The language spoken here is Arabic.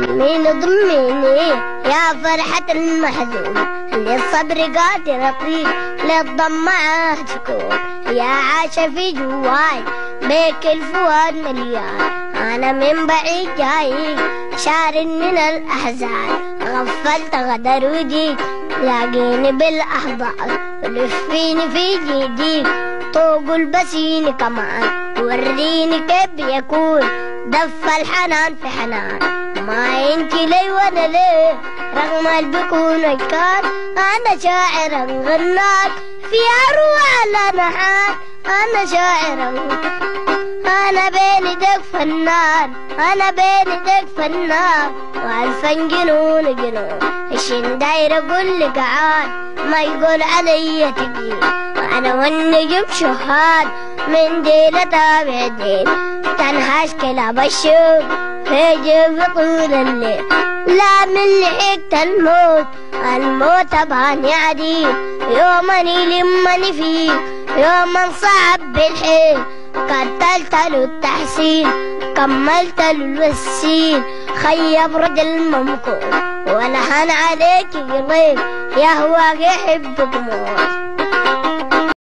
ضميني يا فرحة المحزون، للصبر قادر أطيب للضمعة تكون، يا عاش في جواي بيك الفؤاد مليان، أنا من بعيد جاي شارد من الأحزان، غفلت غدر وديك لاقيني بالأحضان، ولفيني في جيديك طوق البسيني كمان، وريني كيف يكون دف الحنان في حنان، ما انت لي وانا ليه رغم البكون كان، انا شاعر غناك في اروع الانحات، انا شاعر انا بين ايديك فنان، انا بين ايديك فنان، والفن جنون جنون، الشين داير اقول لك عاد ما يقول علي تقيل، انا والنجم شهاد من ديلة تابع ديل، تنهاش كلاب الشوق في جيب طول الليل، لا من لحقت الموت الموت اباني عديل، يومني لمني فيه يوما صعب بالحيل، قتلت له التحسين كملت له الوسيل، خيب رجل ممكون ولهن عليك قليل، يهواك يحبك موت.